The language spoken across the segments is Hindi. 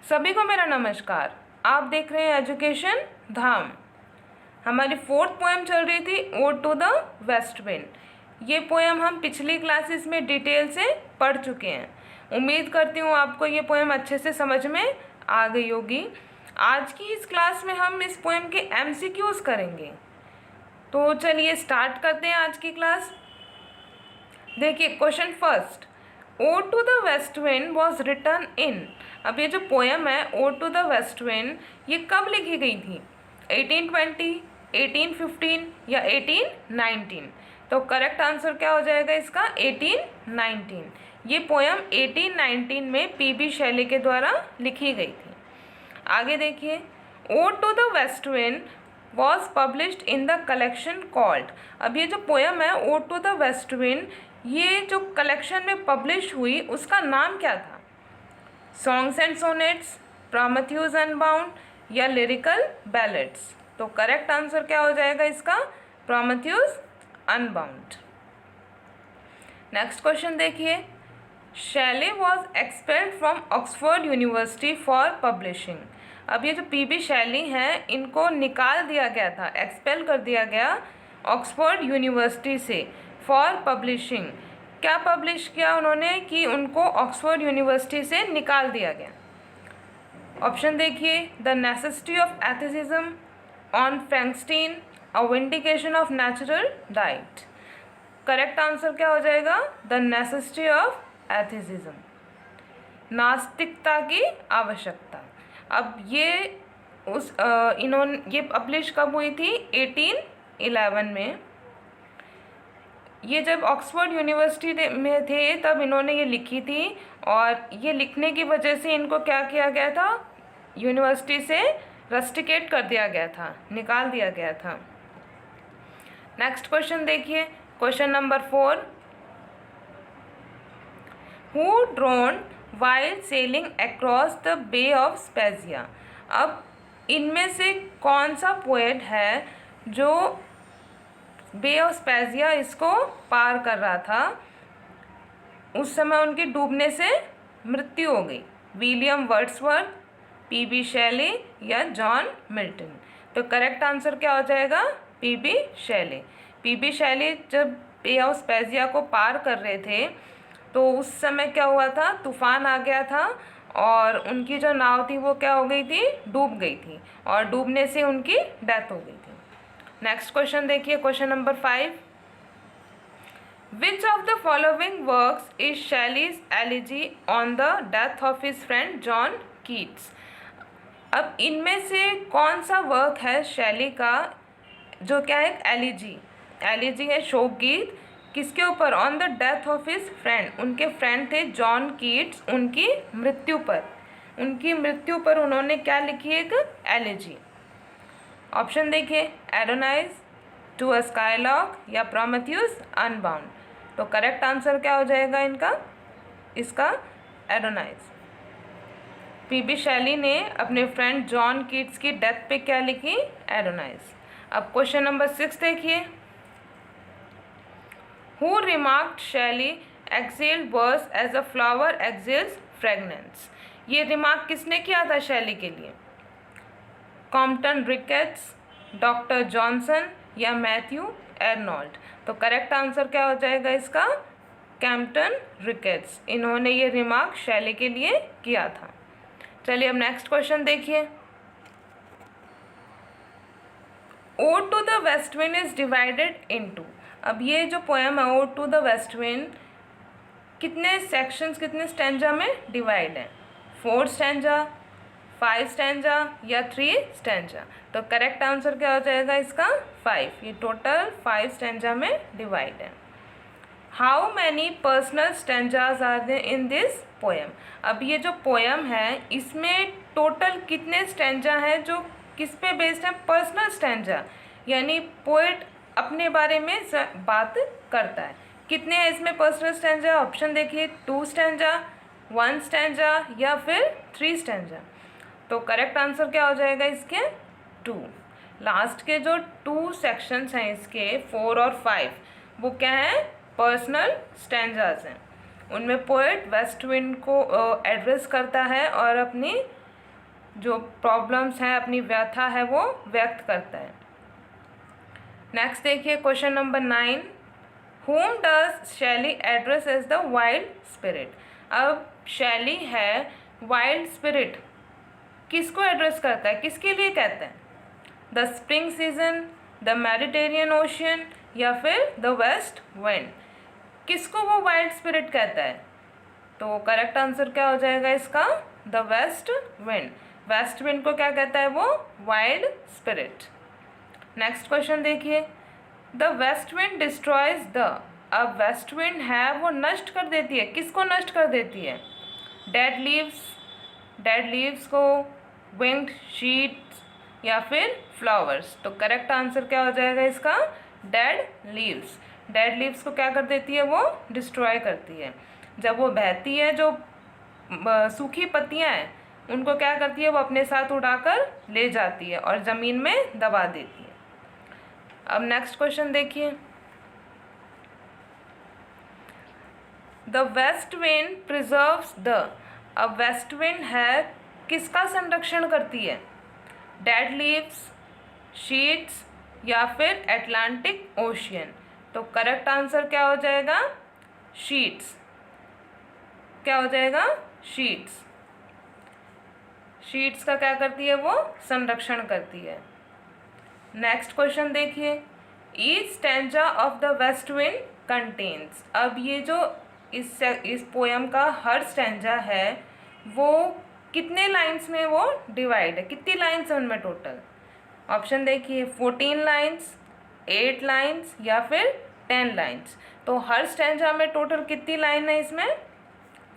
सभी को मेरा नमस्कार। आप देख रहे हैं एजुकेशन धाम। हमारी 4th पोएम चल रही थी ode to the west wind. ये पोएम हम पिछली क्लासेस में डिटेल से पढ़ चुके हैं। उम्मीद करती हूँ आपको ये पोएम अच्छे से समझ में आ गई होगी। आज की इस क्लास में हम इस पोएम के MCQs करेंगे। तो चलिए स्टार्ट करते हैं आज की क्लास। देखिए question first, ode to the west wind was written in. अब ये जो पोएम है ode to the west wind, ये कब लिखी गई थी? 1820, 1815 या 1819? तो करेक्ट आंसर क्या हो जाएगा इसका? 1819। ये पोएम 1819 में PB शैली के द्वारा लिखी गई थी। आगे देखिए, ode to the west wind was published in the collection called. अब ये जो पोएम है ode to the west wind, ये जो कलेक्शन में पब्लिश हुई उसका नाम क्या था? Songs and sonnets, Prometheus unbound या लिरिकल बैलेड्स? तो करेक्ट आंसर क्या हो जाएगा इसका? Prometheus unbound. नेक्स्ट क्वेश्चन देखिए, Shelley was expelled from Oxford university for publishing. अब ये जो PB शैली हैं इनको निकाल दिया गया था, एक्सपेल कर दिया गया ऑक्सफोर्ड यूनिवर्सिटी से फॉर पब्लिशिंग। क्या पब्लिश किया उन्होंने कि उनको ऑक्सफोर्ड यूनिवर्सिटी से निकाल दिया गया? ऑप्शन देखिए, the necessity of atheism, on Frankenstein, a vindication of natural right. Correct answer क्या हो जाएगा? द नेसेसिटी ऑफ एथिसिज्म, नास्तिकता की आवश्यकता। अब ये ये पब्लिश कब हुई थी? 1811 में। ये जब ऑक्सफोर्ड यूनिवर्सिटी में थे तब इन्होंने ये लिखी थी, और ये लिखने की वजह से इनको क्या किया गया था? यूनिवर्सिटी से रस्टिकेट कर दिया गया था, निकाल दिया गया था। नेक्स्ट क्वेश्चन देखिए, question number 4, who drowned while sailing across the bay of Spezia. अब इनमें से कौन सा पोएट है जो बे ऑफ स्पेजिया इसको पार कर रहा था? उस समय उनकी डूबने से मृत्यु हो गई। विलियम वर्ड्सवर्थ, PB शैली या जॉन मिल्टन? तो करेक्ट आंसर क्या हो जाएगा? PB शैली। PB शैली जब बे ऑफ स्पेजिया को पार कर रहे थे तो उस समय क्या हुआ था? तूफान आ गया था और उनकी जो नाव थी वो क्या हो गई थी? डूब गई थी, और डूबने से उनकी डेथ हो गई थी। नेक्स्ट क्वेश्चन देखिए, question number 5, which of the following works is Shelley's elegy on the death of his friend John Keats. अब इनमें से कौन सा वर्क है शैली का जो क्या है? एलिजी। एलिजी है शोक गीत, किसके ऊपर? On the death of his friend, उनके फ्रेंड थे जॉन कीट्स, उनकी मृत्यु पर। उनकी मृत्यु पर उन्होंने क्या लिखी? एक एलिजी। ऑप्शन देखिए, एडोनाइज, टू अ स्काईलॉक या प्रॉमेथ्यूज अनबाउंड? तो करेक्ट आंसर क्या हो जाएगा इनका? इसका एडोनाइज। PB शैली ने अपने फ्रेंड जॉन कीट्स की डेथ पे क्या लिखी? एडोनाइज। अब क्वेश्चन नंबर 6 देखिए, who remarked Shelley excelled verse as a flower excels fragrance. ये रिमार्क किसने किया था शैली के लिए? कॉम्पटन रिकेट्स, डॉक्टर जॉनसन या मैथ्यू एर्नोल्ड? तो करेक्ट आंसर क्या हो जाएगा इसका? Compton Ricketts. इन्होंने ये रिमार्क शैली के लिए किया था। चलिए अब नेक्स्ट क्वेश्चन देखिए, ode to the west wind is divided into. अब ये जो पोएम है ode to the west wind कितने सेक्शंस, कितने स्टैंजा में डिवाइड है? 4 स्टैंजा, 5 स्टैंजा या 3 स्टैंजा? तो करेक्ट आंसर क्या हो जाएगा इसका? 5। ये टोटल 5 स्टैंजा में डिवाइड है। How many personal stanzas are there in this poem. अब ये जो पोएम है इसमें टोटल कितने स्टैंजा हैं जो किस पे बेस्ड है? पर्सनल स्टैंजा, यानी पोएट अपने बारे में बात करता है। कितने हैं इसमें पर्सनल स्टैंजा? ऑप्शन देखिए, 2 स्टैंजा, 1 स्टैंजा या फिर 3 स्टैंजा? तो करेक्ट आंसर क्या हो जाएगा इसके? 2। लास्ट के जो 2 सेक्शंस हैं इसके 4 और 5, वो क्या है? पर्सनल स्टैंजाज हैं। उनमें पोएट वेस्ट विंड को एड्रेस करता है और अपनी जो प्रॉब्लम्स हैं, अपनी व्यथा है, वो व्यक्त करता है। नेक्स्ट देखिए question number 9, whom does Shelley address as the wild spirit. अब शैली है वाइल्ड स्पिरिट, किसको एड्रेस करता है, किसके लिए कहता है? The spring season, the Mediterranean ocean, या फिर द वेस्ट विंड। किसको वो वाइल्ड स्पिरिट कहता है? तो करेक्ट आंसर क्या हो जाएगा इसका? The west wind. West wind को क्या कहता है वो? Wild spirit. नेक्स्ट क्वेश्चन देखिए, the west wind destroys the. अब वेस्ट विंड है वो नष्ट कर देती है, किसको नष्ट कर देती है? डेड लीव्स, डेड लीव्स को, विंग्ड शीट्स, या फिर फ्लावर्स। तो करेक्ट आंसर क्या हो जाएगा इसका? Dead leaves. डेड लीव्स को क्या कर देती है वो? डिस्ट्रॉय करती है। जब वो बहती है, जो सूखी पत्तियां हैं उनको क्या करती है वो अपने साथ उड़ाकर ले जाती है और ज़मीन में दबा देती है। अब नेक्स्ट क्वेश्चन देखिए, the west wind preserves the. अब वेस्ट विंड है किसका संरक्षण करती है? डेड लीव्स, शीट्स, या फिर अटलांटिक ओशियन। तो करेक्ट आंसर क्या हो जाएगा? शीट्स। क्या हो जाएगा? शीट्स। शीट्स का क्या करती है वो? संरक्षण करती है। नेक्स्ट क्वेश्चन देखिए, each stanza of the west wind contains. अब ये जो इस पोयम का हर स्टैंजा है वो कितने लाइन्स में वो डिवाइड है? कितनी लाइन्स है उनमें टोटल? ऑप्शन देखिए, 14 लाइन्स, 8 लाइन्स, या फिर 10 लाइन्स। तो हर स्टैंजा में टोटल कितनी लाइन है इसमें?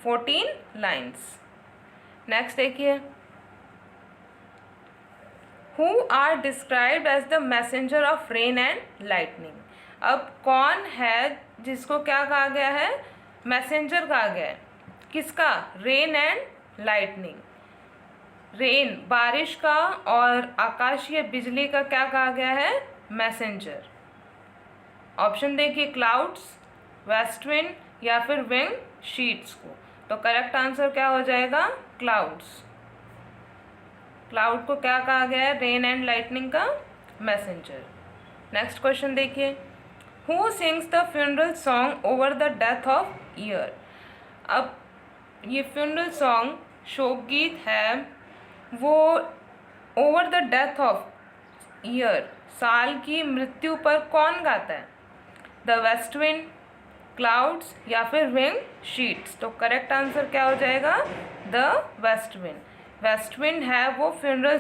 14 लाइन्स। नेक्स्ट देखिए, who are described as the messenger of rain and lightning. अब कौन है जिसको क्या कहा गया है? मैसेंजर कहा गया है। किसका? Rain and lightning. रेन बारिश का और आकाशीय बिजली का क्या कहा गया है? मैसेंजर। ऑप्शन देखिए, क्लाउड्स, वेस्ट विंड, या फिर विंग शीट्स को। तो करेक्ट आंसर क्या हो जाएगा? क्लाउड्स। क्लाउड को क्या कहा गया है? रेन एंड लाइटनिंग का मैसेंजर। नेक्स्ट क्वेश्चन देखिए, who sings the funeral song over the death of year. अब ये फ्यूनरल सॉन्ग शोक गीत है वो over the death of year, साल की मृत्यु पर कौन गाता है? द वेस्ट विंड, क्लाउड्स, या फिर विंग शीट्स। तो करेक्ट आंसर क्या हो जाएगा? The west wind. West wind है वो फ्यूनरल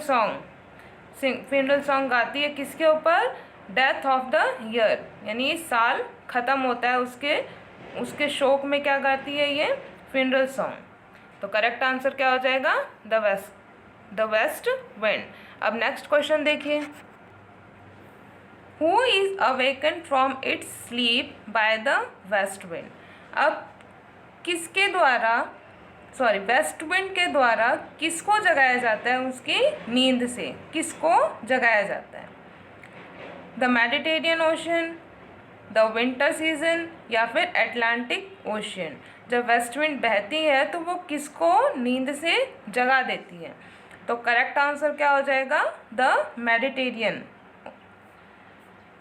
सॉन्ग गाती है किसके ऊपर? डेथ ऑफ द ईयर, यानी साल ख़त्म होता है उसके शोक में क्या गाती है ये? Funeral song. तो करेक्ट आंसर क्या हो जाएगा? The west wind. अब नेक्स्ट क्वेश्चन देखिए, who is awaken from its sleep by the west wind. अब किसके द्वारा वेस्ट विंड के द्वारा किसको जगाया जाता है उसकी नींद से? किसको जगाया जाता है? The Mediterranean ocean, the winter season, या फिर अटलांटिक ओशियन। जब वेस्ट विंड बहती है तो वो किसको नींद से जगा देती है? तो करेक्ट आंसर क्या हो जाएगा? The Mediterranean.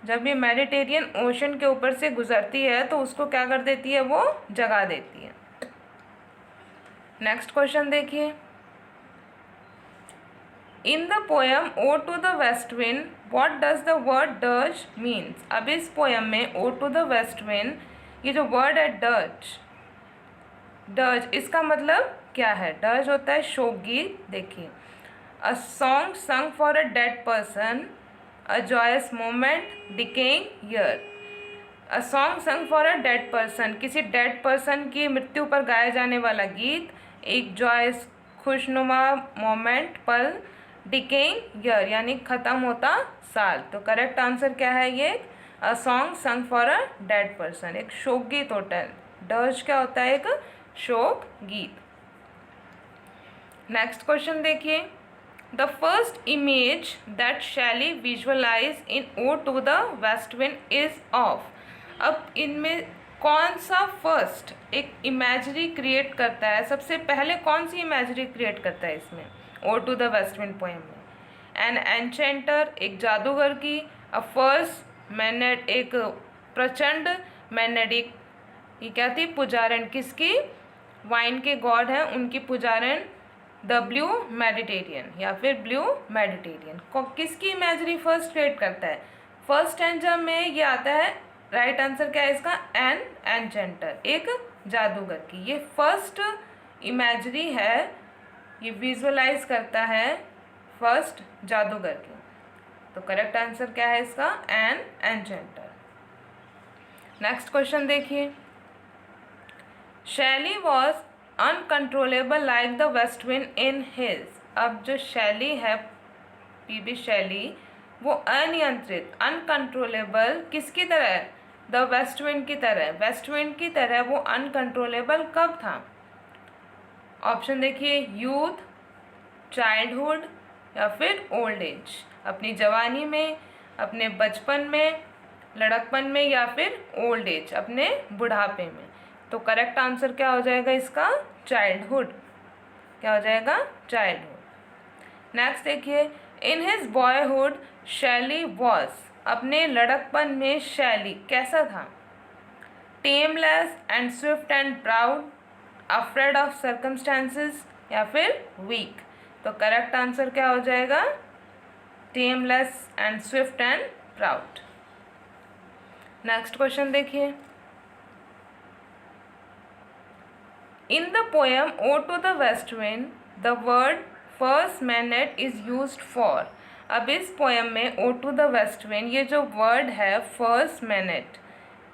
जब ये मेडिटेरियन ओशन के ऊपर से गुजरती है तो उसको क्या कर देती है? वो जगा देती है। नेक्स्ट क्वेश्चन देखिए, in the poem ode to the west wind what does the word does means. अब इस पोएम में ode to the west wind, ये जो वर्ड है डज इसका मतलब क्या है? डज होता है शोक गीत। देखिए, a song sung for a dead person, a joyous moment, decaying year. A song sung for a dead person, किसी डेड पर्सन की मृत्यु पर गाया जाने वाला गीत। एक जॉयस खुशनुमा मोमेंट, पल, डिकेइंग ईयर यानी ख़त्म होता साल। तो करेक्ट आंसर क्या है? ये अ song sung for a dead person, एक शोक गीत होता है। डज क्या होता है? एक शोक गीत। नेक्स्ट क्वेश्चन देखिए, the first image that Shelley visualise in ode to the west wind is of. अब इनमें कौन सा फर्स्ट एक इमेजरी क्रिएट करता है, सबसे पहले कौन सी इमेजरी क्रिएट करता है इसमें, ode to the west wind poem में? एन एन्चेंटर, एक जादूगर की, अ फर्स्ट मैनेड, एक प्रचंड मैनेडिक, ये क्या थी, पुजारन, किसकी, वाइन के गॉड हैं उनकी पुजारन, द ब्लू मेडिटेरियन या फिर ब्लू मेडिटेरियन। किसकी इमेजरी फर्स्ट क्रिएट करता है? फर्स्ट स्टैंजा में ये आता है, राइट आंसर क्या है इसका, एन एन्चेंटर, एक जादूगर की। ये फर्स्ट इमेजरी है, ये विजुअलाइज करता है फर्स्ट जादूगर की। तो करेक्ट आंसर क्या है इसका, एन एन्चेंटर। नेक्स्ट क्वेश्चन देखिए, शैली was uncontrollable like the west wind in his. अब जो शैली है, पीबी शैली, वो अनियंत्रित, अनकंट्रोलेबल किसकी तरह है, द वेस्ट विंड की तरह, वेस्ट विंड की तरह वो अनकंट्रोलेबल कब था? ऑप्शन देखिए, यूथ, चाइल्डहुड या फिर ओल्ड एज, अपनी जवानी में, अपने बचपन में, लड़कपन में या फिर ओल्ड एज, अपने बुढ़ापे में। तो करेक्ट आंसर क्या हो जाएगा इसका, चाइल्डहुड। क्या हो जाएगा, चाइल्डहुड। नेक्स्ट देखिए, in his boyhood Shelley was, अपने लड़कपन में शैली कैसा था? Tameless and swift and proud, afraid of circumstances या फिर वीक। तो करेक्ट आंसर क्या हो जाएगा, tameless and swift and proud. Next question देखिए, in the poem ode to the west wind the word first maenad is used for. अब इस पोएम में ode to the west wind, ये जो वर्ड है फर्स्ट मैनेट,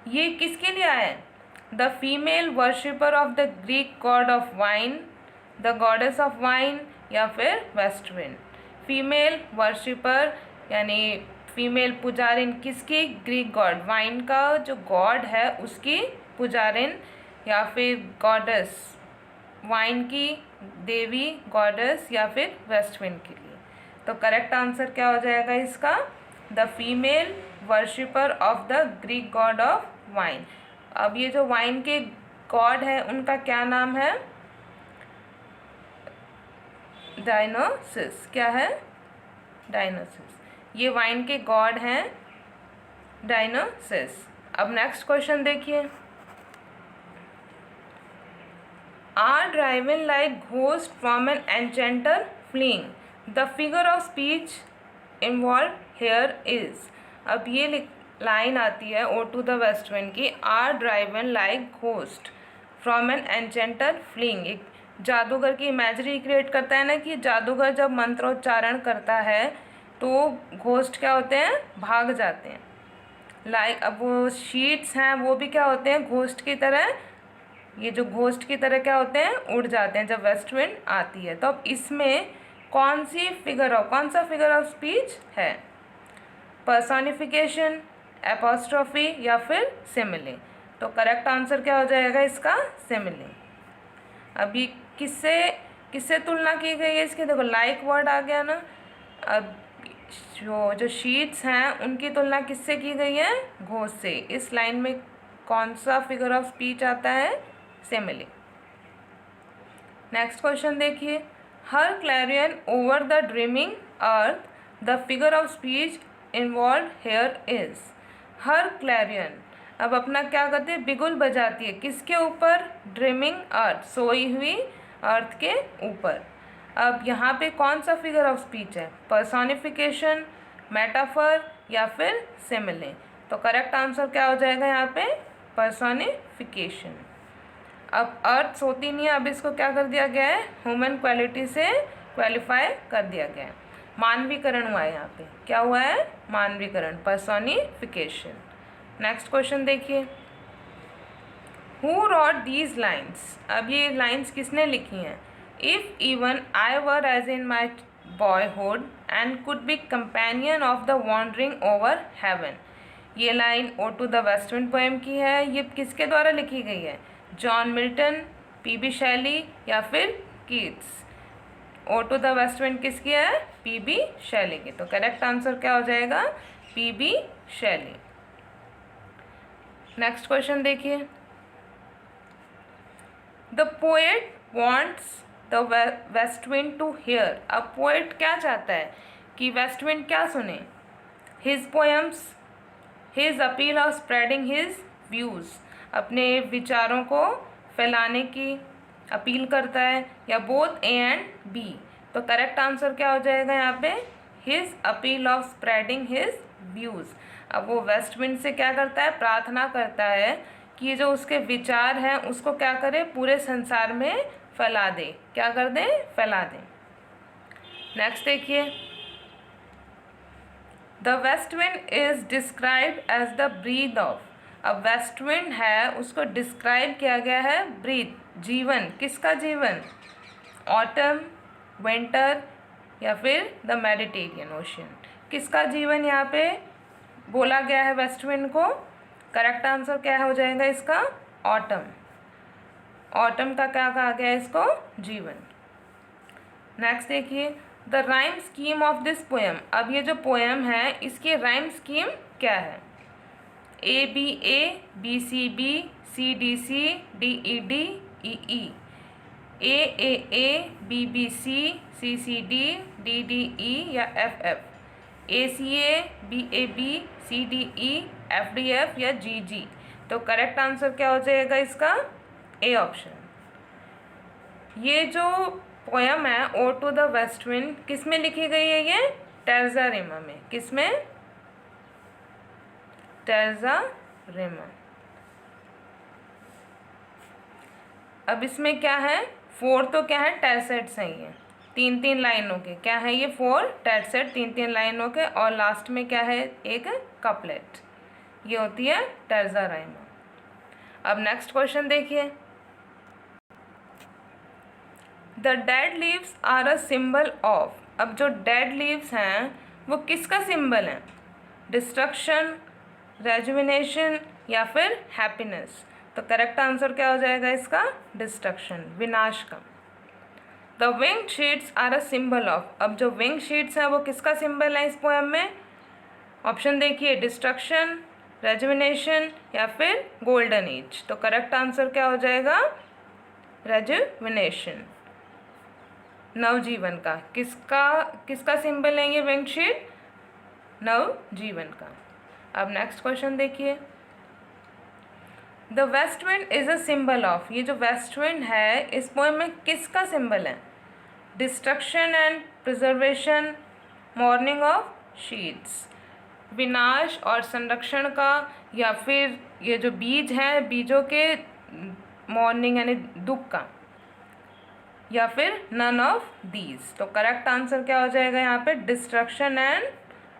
ये किसके लिए आया है? The female worshipper of the Greek God of wine, the goddess of wine या फिर वेस्ट विंड। फीमेल वर्शिपर यानी फीमेल पुजारिन किसकी, ग्रीक गॉड, वाइन का जो गॉड है उसकी पुजारिन, या फिर गॉडेस, वाइन की देवी गॉडेस, या फिर वेस्ट विंड के लिए। तो करेक्ट आंसर क्या हो जाएगा इसका, the female worshipper of the Greek God of wine. अब ये जो वाइन के गॉड है उनका क्या नाम है, डायनोसिस। क्या है, डायनोसिस। ये वाइन के गॉड हैं डायनोसिस। अब नेक्स्ट क्वेश्चन देखिए, are driven like ghost from an enchanter fleeing. The figure of speech involved here is. अब ये लाइन आती है ode to the west wind की, are driven like ghost from an enchanter fleeing। एक जादूगर की इमेजरी क्रिएट करता है ना, कि जादूगर जब मंत्रोच्चारण करता है तो घोस्ट क्या होते हैं, भाग जाते हैं। लाइक अब वो शीट्स हैं वो भी क्या होते हैं, घोस्ट की तरह, ये जो घोस्ट की तरह क्या होते हैं, उड़ जाते हैं जब वेस्ट विंड आती है। तो अब इसमें कौन सा फिगर ऑफ स्पीच है, पर्सोनिफिकेशन, एपोस्ट्रोफी या फिर सिमिले। तो करेक्ट आंसर क्या हो जाएगा इसका, सिमिले। अब ये किससे तुलना की गई है इसकी, देखो लाइक वर्ड आ गया ना। अब जो शीट्स हैं उनकी तुलना किससे की गई है, घोस्ट से। इस लाइन में कौन सा फिगर ऑफ स्पीच आता है, सिमिले। नेक्स्ट क्वेश्चन देखिए, her clarion over the dreaming earth, the figure of speech involve here is. Her clarion अब अपना क्या करती है, बिगुल बजाती है, किसके ऊपर, ड्रीमिंग अर्थ, सोई हुई अर्थ के ऊपर। अब यहाँ पे कौन सा फिगर ऑफ स्पीच है, पर्सोनिफिकेशन, मेटाफर या फिर सिमिले। तो करेक्ट आंसर क्या हो जाएगा यहाँ पे, पर्सोनिफिकेशन। अब अर्थ सोती नहीं है, अब इसको क्या कर दिया गया है, ह्यूमन क्वालिटी से क्वालिफाई कर दिया गया है, मानवीकरण हुआ है यहाँ पे। क्या हुआ है, मानवीकरण, पर्सोनिफिकेशन। नेक्स्ट क्वेश्चन देखिए, हु रॉट दीज लाइन्स। अब ये लाइन्स किसने लिखी हैं, if even I were as in my boyhood and could be companion of the wandering over heaven. ये line ode to the west wind poem की है। ये किसके द्वारा लिखी गई है, जॉन मिल्टन, पीबी शैली या फिर Keats. Ode to the west wind किसकी है, पीबी शैली की। तो करेक्ट आंसर क्या हो जाएगा, पीबी शैली। नेक्स्ट क्वेश्चन देखिए, the poet wants the west wind to hear. अब पोएट क्या चाहता है कि वेस्ट विंड क्या सुने? His poems, his appeal of spreading his views, अपने विचारों को फैलाने की अपील करता है, या बोथ ए एंड बी। तो करेक्ट आंसर क्या हो जाएगा यहाँ पे? His appeal of spreading his views. अब वो वेस्ट विंड से क्या करता है? प्रार्थना करता है कि ये जो उसके विचार हैं उसको क्या करे? पूरे संसार में फैला दे। क्या कर दें? फैला दें। नेक्स्ट देखिए, the west wind is described as the breath of. अब वेस्ट विंड है उसको डिस्क्राइब किया गया है ब्रीथ, जीवन। किसका जीवन? ऑटम, विंटर, या फिर द मेडिटेरियन ओशन। किसका जीवन यहाँ पे बोला गया है वेस्ट विंड को? करेक्ट आंसर क्या हो जाएगा इसका? ऑटम। ऑटम का क्या कहा गया है इसको? जीवन। नेक्स्ट देखिए, the rhyme scheme of this poem. अब ये जो पोएम है इसकी राइम स्कीम क्या है? A B A, B C B, C D C, D E D, E E. A, B B C, C D, D D E, या F F. A C A, B A B, C D E, F D F, या जी जी। तो करेक्ट आंसर क्या हो जाएगा इसका? A option. ये जो पोयम है ode to the west wind किस में लिखी गई है? ये टेरजा रेमा में। किस में? टेरजा रेमा। अब इसमें क्या है? 4 तो क्या है? टेरसेट्स हैं ये, 3-3 लाइनों के। क्या है ये? 4 टेरसेट 3-3 लाइनों के, और लास्ट में क्या है? एक कपलेट। ये होती है टेरजा रेमा। अब नेक्स्ट क्वेश्चन देखिए, the dead leaves are a symbol of. अब जो डेड लीव्स हैं वो किसका सिंबल है? डिस्ट्रक्शन, रेजुविनेशन, या फिर हैप्पीनेस। तो करेक्ट आंसर क्या हो जाएगा इसका? डिस्ट्रक्शन, विनाश का। The wing sheets are a symbol of. अब जो विंग शीट्स हैं वो किसका सिंबल है इस पोएम में? ऑप्शन देखिए, डिस्ट्रक्शन, रेजुविनेशन, या फिर गोल्डन एज। तो करेक्ट आंसर क्या हो जाएगा? रेजुविनेशन, नवजीवन का। किसका सिंबल है ये विंग शीट? नवजीवन का। अब नेक्स्ट क्वेश्चन देखिए, the west wind is a symbol of. ये जो वेस्ट विंड है इस पोएम में किसका सिंबल है? Destruction and preservation, morning of sheets, विनाश और संरक्षण का, या फिर ये जो बीज हैं बीजों के मॉर्निंग यानी दुख का, या फिर नन ऑफ दीज। तो करेक्ट आंसर क्या हो जाएगा यहाँ पे? Destruction and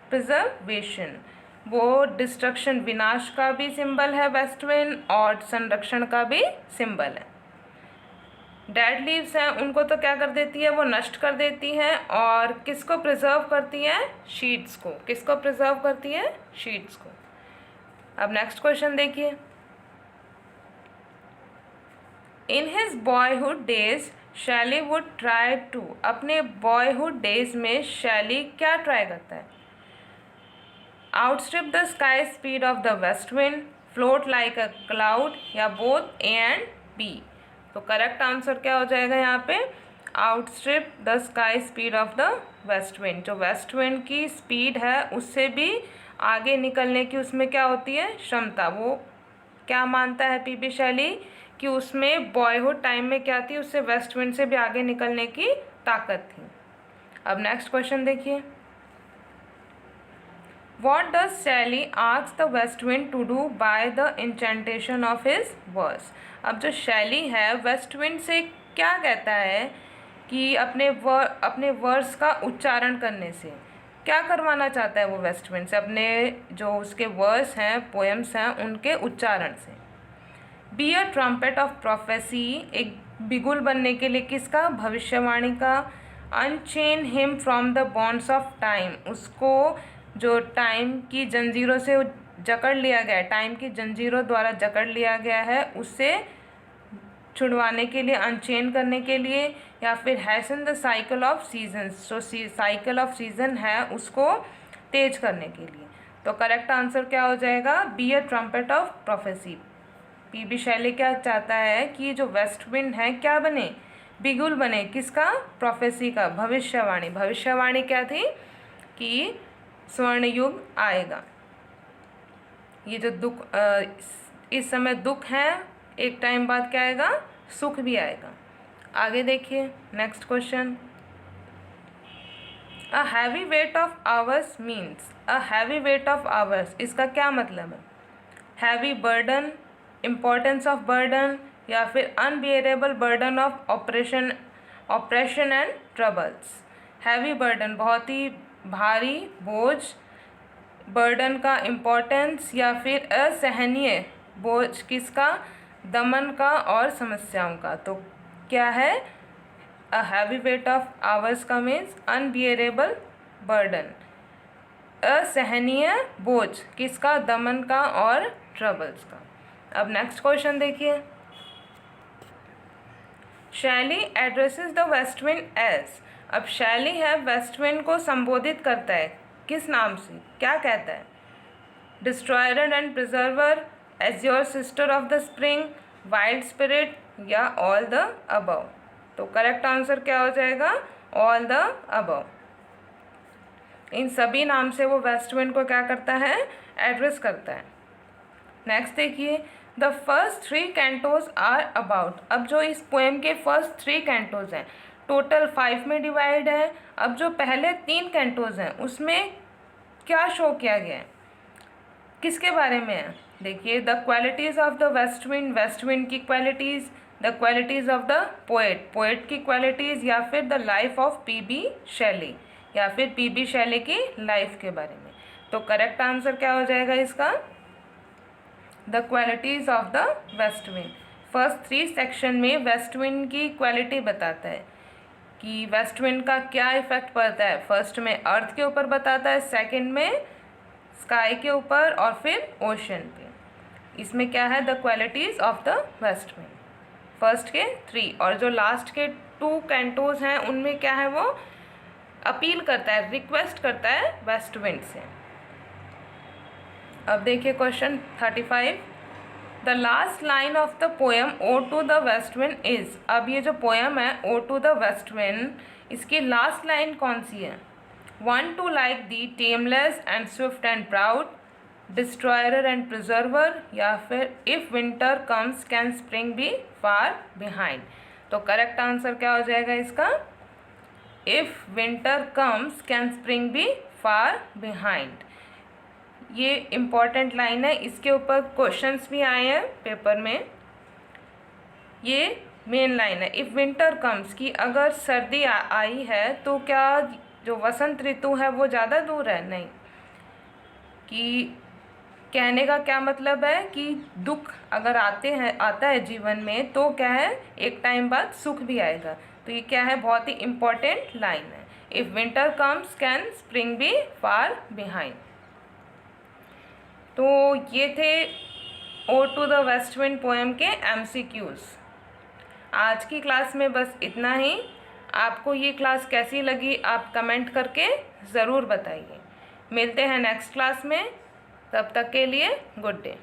preservation. वो डिस्ट्रक्शन, विनाश का भी सिंबल है वेस्ट विंड, और संरक्षण का भी सिंबल है। डेड लीव्स हैं उनको तो क्या कर देती है? वो नष्ट कर देती हैं। और किसको प्रिजर्व करती है? शीट्स को। किसको प्रिजर्व करती है? शीट्स को। अब नेक्स्ट क्वेश्चन देखिए, in his boyhood days Shelley would try to. अपने बॉयहुड डेज में शैली क्या ट्राई करता है? Outstrip the sky speed of the west wind, float like a cloud, या बोथ ए एंड बी। तो करेक्ट आंसर क्या हो जाएगा यहाँ पे? Outstrip the sky speed of the west wind. जो वेस्ट विंड की स्पीड है उससे भी आगे निकलने की उसमें क्या होती है? क्षमता। वो क्या मानता है पी बी शैली कि उसमें बॉयहुड टाइम में क्या थी? उससे वेस्ट विंड से भी आगे निकलने की ताकत थी। अब नेक्स्ट क्वेश्चन देखिए, What does Shelley ask the west wind to do by the incantation of his verse? अब जो शैली है वेस्ट विंड से क्या कहता है कि अपने वर्स का उच्चारण करने से क्या करवाना चाहता है वो वेस्ट विंड से? अपने जो उसके वर्स हैं, पोएम्स हैं, उनके उच्चारण से। B a trumpet of prophecy, एक बिगुल बनने के लिए किसका? भविष्यवाणी का। Unchain him from the bonds of time, उसको जो टाइम की जंजीरों से जकड़ लिया गया है, टाइम की जंजीरों द्वारा जकड़ लिया गया है, उससे छुड़वाने के लिए, अनचेन करने के लिए, या फिर Hesson the cycle of seasons, जो साइकिल ऑफ सीजन है उसको तेज करने के लिए। तो करेक्ट आंसर क्या हो जाएगा? B a trumpet of prophecy. PB Shelley क्या चाहता है कि जो वेस्ट विंड है क्या बने, बिगुल बने, किसका, प्रोफेसी का, भविष्यवाणी। भविष्यवाणी क्या थी कि स्वर्ण युग आएगा, ये जो दुख इस समय दुख है, एक टाइम बाद क्या आएगा, सुख भी आएगा। आगे देखिए next question. A heavy weight of hours means, a heavy weight of hours इसका क्या मतलब है, heavy burden, importance of burden, या फिर unbearable burden of operation and troubles. Heavy burden बहुत ही भारी बोझ, बर्डन का इम्पोर्टेंस, या फिर असहनीय बोझ किसका, दमन का और समस्याओं का। तो क्या है, a heavy weight of hours का मीन्स अनबियरेबल बर्डन, असहनीय बोझ किसका, दमन का और ट्रबल्स का। अब नेक्स्ट क्वेश्चन देखिए। Shelley addresses the west wind as, अब शैली है वेस्ट विंड को संबोधित करता है किस नाम से, क्या कहता है, destroyer and preserver, as your sister of the spring, wild spirit, या ऑल द अबव। तो करेक्ट आंसर क्या हो जाएगा, ऑल द अबव। इन सभी नाम से वो वेस्ट विंड को क्या करता है, एड्रेस करता है। नेक्स्ट देखिए, the first 3 cantos are about, अब जो इस पोएम के फर्स्ट 3 कैंटोज हैं, टोटल 5 में डिवाइड है। अब जो पहले 3 कैंटोज हैं उसमें क्या शो किया गया है, किसके बारे में है, देखिए, the qualities of the west wind, west wind की qualities, the qualities of the poet, poet की क्वालिटीज़, या फिर the life of PB Shelley, या फिर पीबी शैली की लाइफ के बारे में। तो करेक्ट आंसर क्या हो जाएगा इसका, the qualities of the west wind. First 3 section में वेस्ट विंड की क्वालिटी बताता है कि वेस्ट विंड का क्या इफेक्ट पड़ता है। फर्स्ट में अर्थ के ऊपर बताता है, सेकंड में स्काई के ऊपर, और फिर ओशन पे। इसमें क्या है, the qualities of the west wind, first के 3, और जो लास्ट के 2 कैंटोज हैं उनमें क्या है, वो अपील करता है, रिक्वेस्ट करता है वेस्ट विंड से। अब देखिए question 35, the last line of the poem ode to the west wind is, अब ये जो पोएम है ode to the west wind, इसकी लास्ट लाइन कौन सी है, 1 to like the tameless and swift and proud, destroyer and preserver, या फिर if winter comes can spring be far behind। तो करेक्ट आंसर क्या हो जाएगा इसका, if winter comes can spring be far behind। ये इम्पॉर्टेंट लाइन है, इसके ऊपर क्वेश्चंस भी आए हैं पेपर में। ये मेन लाइन है, इफ़ विंटर कम्स की अगर सर्दी आई है तो क्या जो वसंत ऋतु है वो ज़्यादा दूर है, नहीं। कि कहने का क्या मतलब है कि दुख अगर आता है जीवन में तो क्या है, एक टाइम बाद सुख भी आएगा। तो ये क्या है, बहुत ही इम्पोर्टेंट लाइन है, if winter comes can spring be far behind. तो ये थे ode to the west wind poem के MCQs। आज की क्लास में बस इतना ही। आपको ये क्लास कैसी लगी आप कमेंट करके ज़रूर बताइए। मिलते हैं नेक्स्ट क्लास में, तब तक के लिए गुड डे।